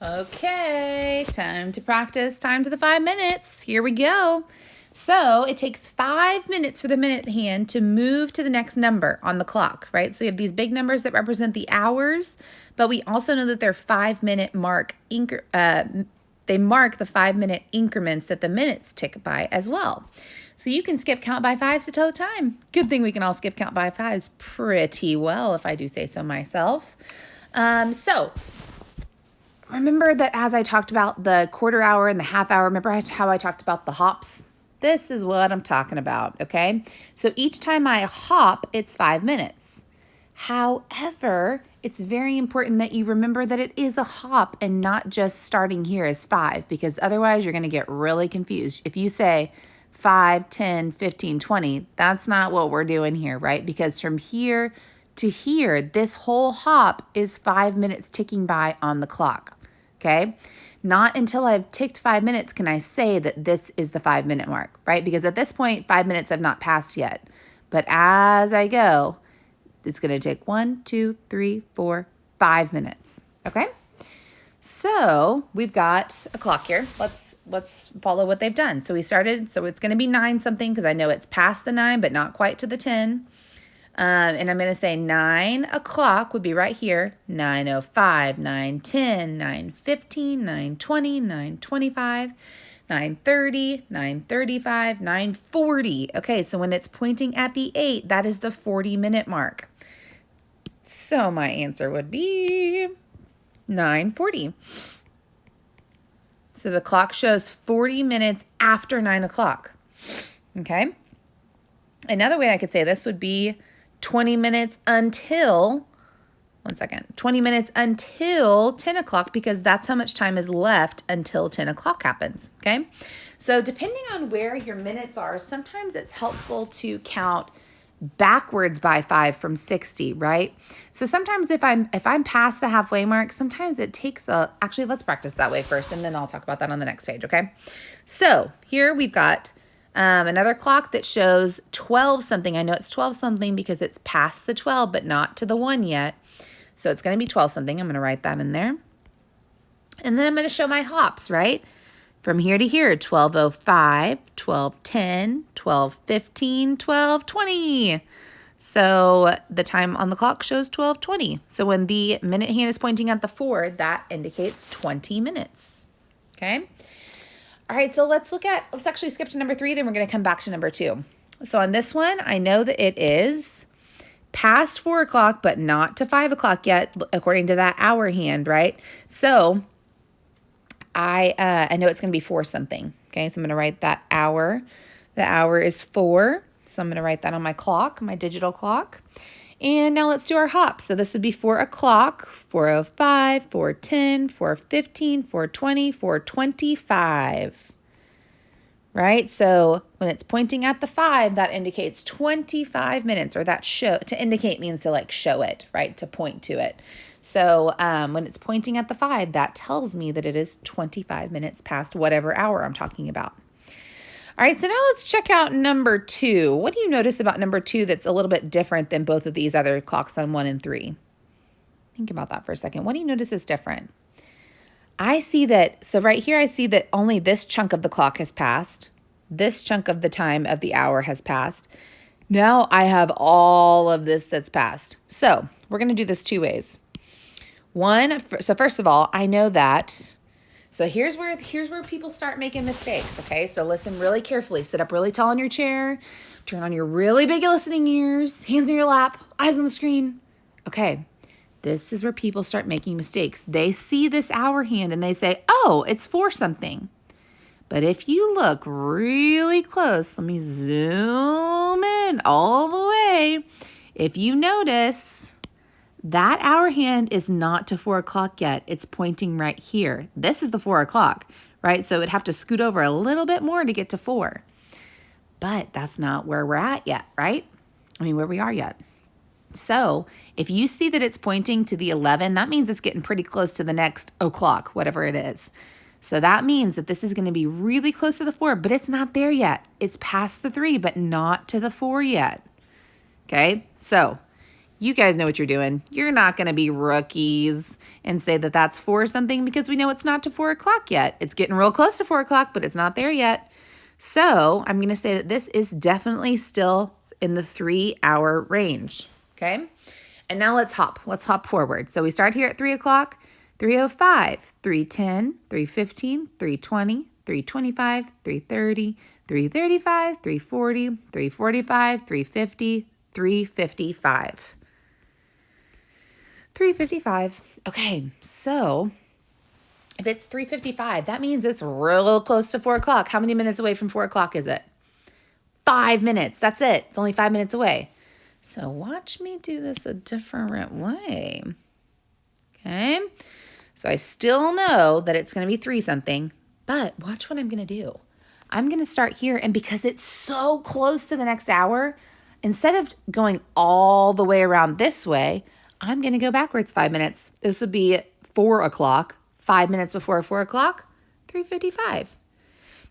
Okay, time to practice, time to the 5 minutes. Here we go. So it takes 5 minutes for the minute hand to move to the next number on the clock, right? So you have these big numbers that represent the hours, but we also know that they're 5-minute mark. They mark the 5-minute increments that the minutes tick by as well. So you can skip count by fives to tell the time. Good thing we can all skip count by fives pretty well, if I do say so myself. Remember that as I talked about the quarter hour and the half hour, remember how I talked about the hops? This is what I'm talking about, okay? So each time I hop, it's 5 minutes. However, it's very important that you remember that it is a hop and not just starting here as 5, because otherwise you're going to get really confused. If you say 5, 10, 15, 20, that's not what we're doing here, right? Because from here to here, this whole hop is 5 minutes ticking by on the clock. Okay, not until I've ticked 5 minutes can I say that this is the 5-minute mark, right? Because at this point, 5 minutes have not passed yet. But as I go, it's going to take 1, 2, 3, 4, 5 minutes. Okay, so we've got a clock here. Let's follow what they've done. So we started. So it's going to be 9 something because I know it's past the 9, but not quite to the 10. And I'm going to say 9 o'clock would be right here. 9:05, 9:10, 9:15, 9:20, 9:25, 9:30, 9:35, 9:40. Okay, so when it's pointing at the 8, that is the 40-minute mark. So my answer would be 9:40. So the clock shows 40 minutes after 9 o'clock. Okay. Another way I could say this would be 20 minutes until 20 minutes until 10 o'clock, because that's how much time is left until 10 o'clock happens, okay? So depending on where your minutes are, sometimes it's helpful to count backwards by 5 from 60, right? So sometimes if I'm past the halfway mark, sometimes it takes actually, let's practice that way first, and then I'll talk about that on the next page, okay? So here we've got another clock that shows 12 something. I know it's 12 something because it's past the 12, but not to the 1 yet. So it's going to be 12 something. I'm going to write that in there. And then I'm going to show my hops, right? From here to here, 12:05, 12:10, 12:15, 12:20. So the time on the clock shows 12:20. So when the minute hand is pointing at the 4, that indicates 20 minutes. Okay? All right, so let's actually skip to number 3, then we're going to come back to number 2. So on this one, I know that it is past 4 o'clock, but not to 5 o'clock yet, according to that hour hand, right? So I know it's going to be 4 something. Okay, so I'm going to write that hour. The hour is 4, so I'm going to write that on my clock, my digital clock. And now let's do our hops. So this would be 4 o'clock, 4:05, 4:10, 4:15, 4:20, 4:25. Right? So when it's pointing at the 5, that indicates 25 minutes, or that show, to indicate means to like show it, right? To point to it. So when it's pointing at the 5, that tells me that it is 25 minutes past whatever hour I'm talking about. All right, so now let's check out number 2. What do you notice about number 2 that's a little bit different than both of these other clocks on 1 and 3? Think about that for a second. What do you notice is different? I see that, so right here I see that only this chunk of the clock has passed. This chunk of the time of the hour has passed. Now I have all of this that's passed. So we're going to do this 2 ways. So first of all, I know that. So here's where people start making mistakes, okay? So listen really carefully. Sit up really tall in your chair. Turn on your really big listening ears. Hands in your lap. Eyes on the screen. Okay, this is where people start making mistakes. They see this hour hand and they say, oh, it's 4 something. But if you look really close, let me zoom in all the way. If you notice, that hour hand is not to 4 o'clock yet. It's pointing right here. This is the 4 o'clock, right? So it'd have to scoot over a little bit more to get to 4. But that's not where we're at yet, right? I mean, where we are yet. So if you see that it's pointing to the 11, that means it's getting pretty close to the next o'clock, whatever it is. So that means that this is going to be really close to the 4, but it's not there yet. It's past the 3, but not to the 4 yet. Okay, so You guys know what you're doing. You're not going to be rookies and say that that's 4 something because we know it's not to 4 o'clock yet. It's getting real close to 4 o'clock, but it's not there yet. So I'm going to say that this is definitely still in the 3-hour range, okay? And now let's hop. Let's hop forward. So we start here at 3 o'clock, 3:05, 3:10, 3:15, 3:20, 3:25, 3:30, 3:35, 3:40, 3:45, 3:50, 3:55. 3:55. Okay, so if it's 3:55, that means it's real close to 4 o'clock. How many minutes away from 4 o'clock is it? 5 minutes. That's it. It's only 5 minutes away. So watch me do this a different way. Okay. So I still know that it's going to be 3 something, but watch what I'm going to do. I'm going to start here, and because it's so close to the next hour, instead of going all the way around this way, I'm going to go backwards 5 minutes. This would be 4 o'clock, 5 minutes before 4 o'clock, 3:55.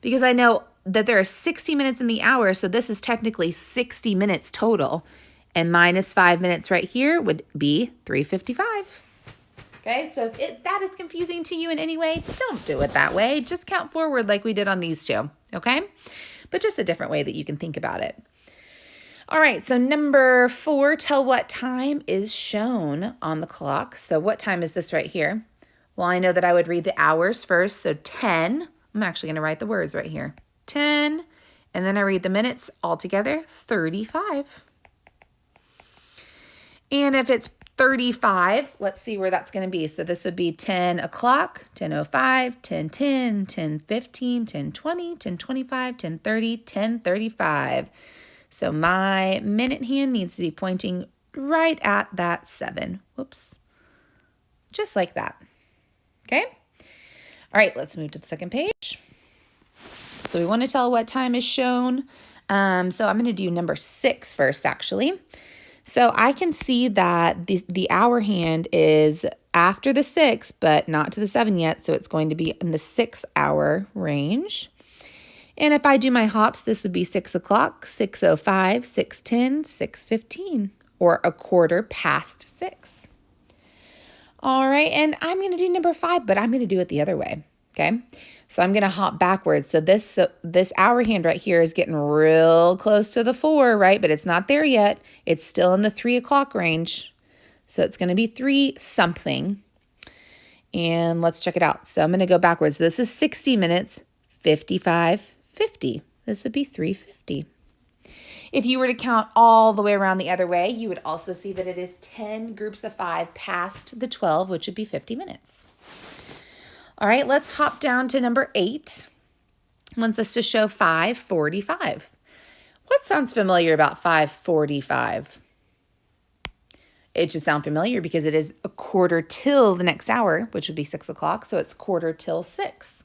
Because I know that there are 60 minutes in the hour, so this is technically 60 minutes total. And minus 5 minutes right here would be 3:55. Okay, so if that is confusing to you in any way, don't do it that way. Just count forward like we did on these two, okay? But just a different way that you can think about it. All right, so number 4, tell what time is shown on the clock. So what time is this right here? Well, I know that I would read the hours first, so 10. I'm actually going to write the words right here. 10, and then I read the minutes all together, 35. And if it's 35, let's see where that's going to be. So this would be 10 o'clock, 10:05, 10:10, 10:15, 10:20, 10:25, 10:30, 10:35. So my minute hand needs to be pointing right at that 7. Whoops. Just like that. Okay? All right, let's move to the second page. So we want to tell what time is shown. So I'm going to do number 6 first, actually. So I can see that the hour hand is after the 6, but not to the 7 yet. So it's going to be in the 6-hour range. And if I do my hops, this would be 6 o'clock, 6:05, 6:10, 6:15, or a quarter past 6. All right, and I'm going to do number 5, but I'm going to do it the other way, okay? So I'm going to hop backwards. So this hour hand right here is getting real close to the 4, right? But it's not there yet. It's still in the 3 o'clock range. So it's going to be 3 something. And let's check it out. So I'm going to go backwards. This is 60 minutes, 55, 50. This would be 3:50. If you were to count all the way around the other way, you would also see that it is 10 groups of 5 past the 12, which would be 50 minutes. All right, let's hop down to number 8. Wants us to show 5:45. What sounds familiar about 5:45? It should sound familiar because it is a quarter till the next hour, which would be 6 o'clock. So it's quarter till 6.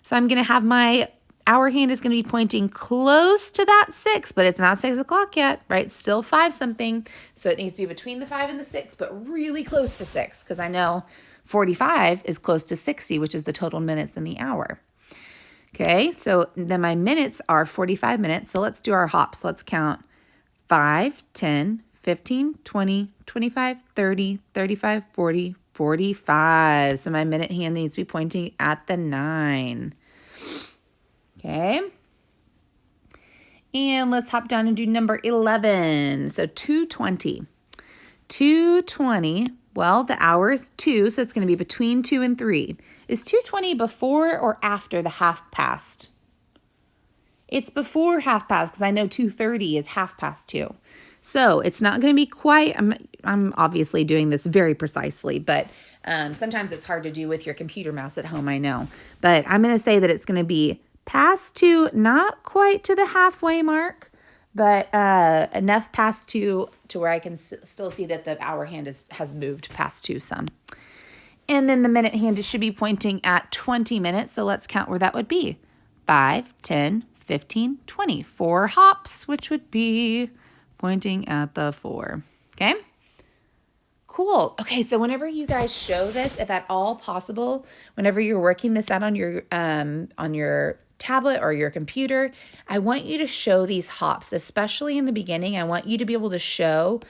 So I'm going to have my hour hand is going to be pointing close to that 6, but it's not 6 o'clock yet, right? It's still 5 something. So it needs to be between the 5 and the 6, but really close to 6 because I know 45 is close to 60, which is the total minutes in the hour. Okay, so then my minutes are 45 minutes. So let's do our hops. Let's count 5, 10, 15, 20, 25, 30, 35, 40, 45. So my minute hand needs to be pointing at the 9. Okay. And let's hop down and do number 11. So 2:20. 2:20, well, the hour is 2, so it's going to be between 2 and 3. Is 2:20 before or after the half past? It's before half past because I know 2:30 is half past 2. So it's not going to be quite, I'm obviously doing this very precisely, but sometimes it's hard to do with your computer mouse at home, I know. But I'm going to say that it's going to be past 2, not quite to the halfway mark, but enough past 2 to where I can still see that the hour hand has moved past 2 some. And then the minute hand should be pointing at 20 minutes, so let's count where that would be. 5, 10, 15, 20. 4 hops, which would be pointing at the 4. Okay? Cool. Okay, so whenever you guys show this, if at all possible, whenever you're working this out on your tablet or your computer, I want you to show these hops, especially in the beginning. I want you to be able to show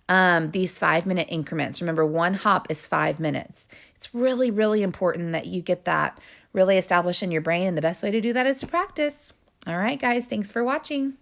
these 5-minute increments. Remember, one hop is 5 minutes. It's really, really important that you get that really established in your brain. And the best way to do that is to practice. All right, guys, thanks for watching.